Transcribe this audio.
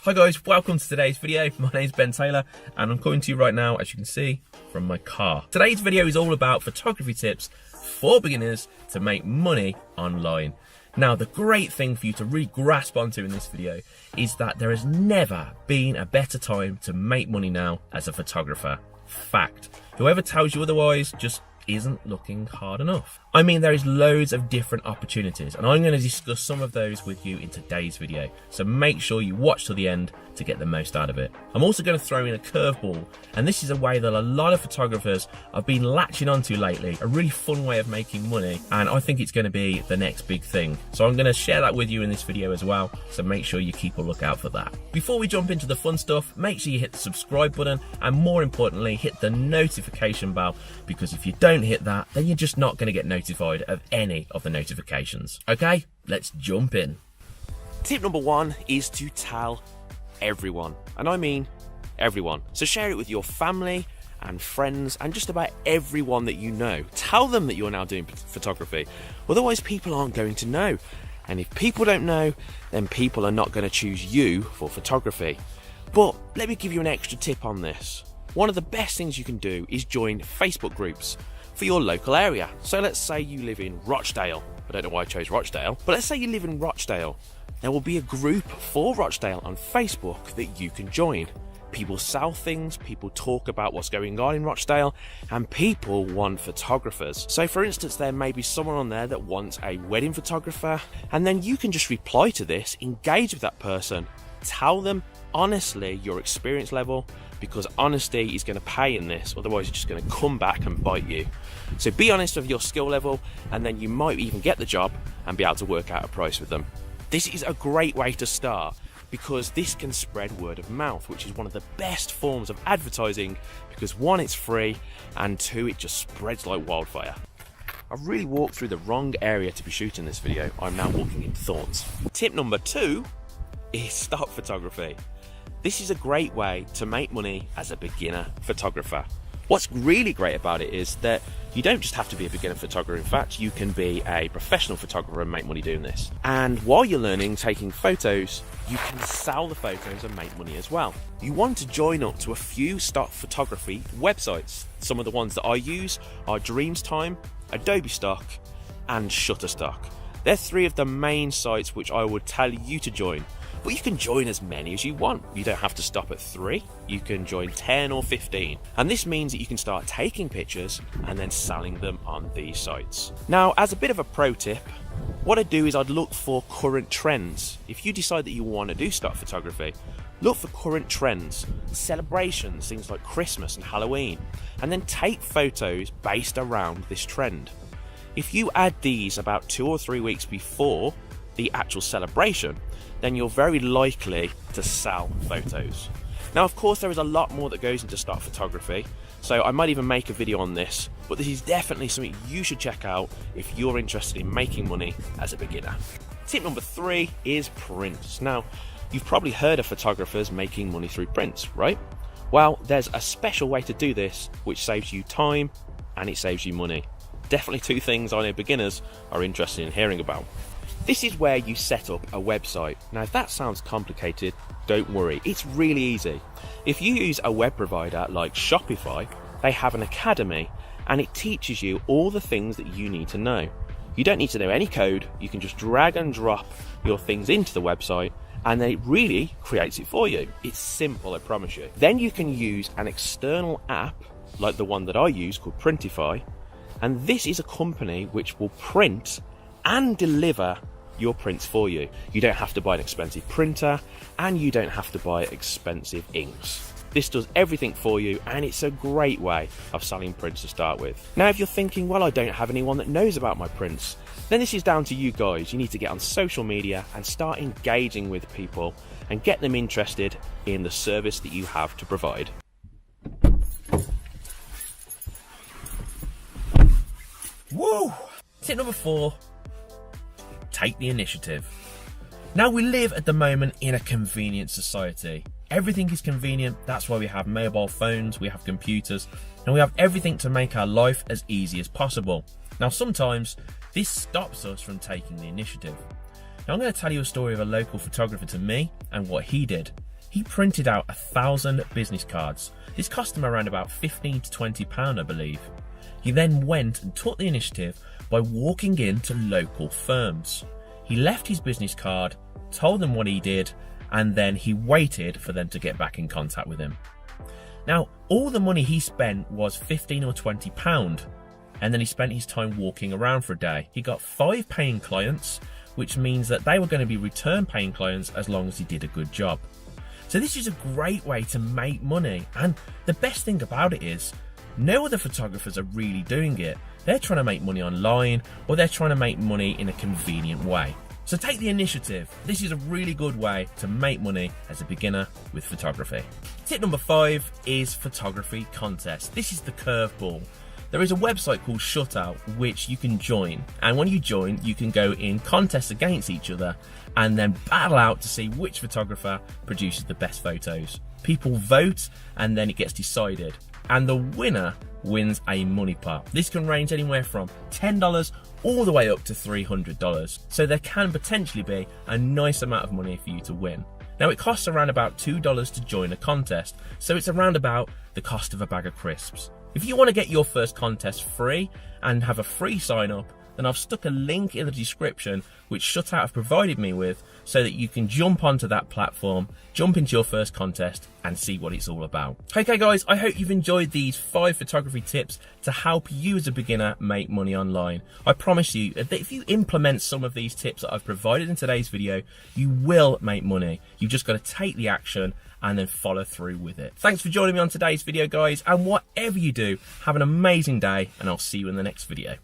Hi guys, welcome to today's video. My name's Ben Taylor and I'm coming to you right now, as you can see, from my car. Today's video is all about photography tips for beginners to make money online. Now, the great thing for you to really grasp onto in this video is that there has never been a better time to make money now as a photographer. Fact. Whoever tells you otherwise just isn't looking hard enough. I mean, there is loads of different opportunities and I'm going to discuss some of those with you in today's video, so make sure you watch till the end to get the most out of it. I'm also going to throw in a curveball, and this is a way that a lot of photographers have been latching onto lately, a really fun way of making money, and I think it's going to be the next big thing. So I'm going to share that with you in this video as well, so make sure you keep a lookout for that. Before we jump into the fun stuff, make sure you hit the subscribe button and more importantly hit the notification bell, because if you don't hit that, then you're just not going to get notified of any of the notifications. Okay, let's jump in. Tip number one is to tell everyone, and I mean everyone. So share it with your family and friends and just about everyone that you know. Tell them that you're now doing photography, otherwise people aren't going to know, and if people don't know, then people are not going to choose you for photography. But let me give you an extra tip on this. One of the best things you can do is join Facebook groups for your local area. So let's say you live in Rochdale. I don't know why I chose Rochdale, but let's say you live in Rochdale. There will be a group for Rochdale on Facebook that you can join. People sell things, people talk about what's going on in Rochdale, and people want photographers. So for instance, there may be someone on there that wants a wedding photographer, and then you can just reply to this, engage with that person, tell them honestly your experience level, because honesty is going to pay in this, otherwise you're just going to come back and bite you. So be honest with your skill level, and then you might even get the job and be able to work out a price with them. This is a great way to start, because this can spread word of mouth, which is one of the best forms of advertising, because one, it's free, and two, it just spreads like wildfire. I've really walked through the wrong area to be shooting this video. I'm now walking in thorns. Tip number two is stock photography. This is a great way to make money as a beginner photographer. What's really great about it is that you don't just have to be a beginner photographer. In fact, you can be a professional photographer and make money doing this. And while you're learning taking photos, you can sell the photos and make money as well. You want to join up to a few stock photography websites. Some of the ones that I use are Dreamstime, Adobe Stock, and Shutterstock. They're three of the main sites which I would tell you to join. But you can join as many as you want. You don't have to stop at 3. You can join 10 or 15. And this means that you can start taking pictures and then selling them on these sites. Now, as a bit of a pro tip, what I'd do is I'd look for current trends. If you decide that you want to do stock photography, look for current trends, celebrations, things like Christmas and Halloween, and then take photos based around this trend. If you add these about 2 or 3 weeks before the actual celebration, then you're very likely to sell photos. Now, of course, there is a lot more that goes into stock photography, so I might even make a video on this, but this is definitely something you should check out if you're interested in making money as a beginner. Tip number 3 is prints. Now, you've probably heard of photographers making money through prints, right? Well, there's a special way to do this, which saves you time and it saves you money. Definitely 2 things I know beginners are interested in hearing about. This is where you set up a website. Now, if that sounds complicated, don't worry, it's really easy. If you use a web provider like Shopify, they have an academy and it teaches you all the things that you need to know. You don't need to know any code, you can just drag and drop your things into the website and then it really creates it for you. It's simple, I promise you. Then you can use an external app like the one that I use called Printify, and this is a company which will print and deliver your prints for you. You don't have to buy an expensive printer and you don't have to buy expensive inks. This does everything for you and it's a great way of selling prints to start with. Now, if you're thinking, well, I don't have anyone that knows about my prints, then this is down to you guys. You need to get on social media and start engaging with people and get them interested in the service that you have to provide. Woo! Tip number 4. Take the initiative. Now, we live at the moment in a convenient society. Everything is convenient. That's why we have mobile phones, we have computers, and we have everything to make our life as easy as possible. Now, sometimes this stops us from taking the initiative. Now, I'm going to tell you a story of a local photographer to me and what he did. He printed out 1,000 business cards. This cost him around about £15 to £20, I believe. He then went and took the initiative by walking into local firms. He left his business card, told them what he did, and then he waited for them to get back in contact with him. Now, all the money he spent was £15 or £20, and then he spent his time walking around for a day. He got 5 paying clients, which means that they were going to be return paying clients as long as he did a good job. So this is a great way to make money, and the best thing about it is no other photographers are really doing it. They're trying to make money online, or they're trying to make money in a convenient way. So take the initiative. This is a really good way to make money as a beginner with photography. Tip number 5 is photography contests. This is the curveball. There is a website called Shutout which you can join, and when you join you can go in contests against each other and then battle out to see which photographer produces the best photos. People vote and then it gets decided, and the winner wins a money pot. This can range anywhere from $10 all the way up to $300, so there can potentially be a nice amount of money for you to win. Now, it costs around about $2 to join a contest, so it's around about the cost of a bag of crisps. If you want to get your first contest free and have a free sign up, then I've stuck a link in the description which Shutout have provided me with, so that you can jump onto that platform, jump into your first contest and see what it's all about. Okay guys, I hope you've enjoyed these 5 photography tips to help you as a beginner make money online. I promise you that if you implement some of these tips that I've provided in today's video, you will make money. You've just got to take the action and then follow through with it. Thanks for joining me on today's video guys, and whatever you do, have an amazing day and I'll see you in the next video.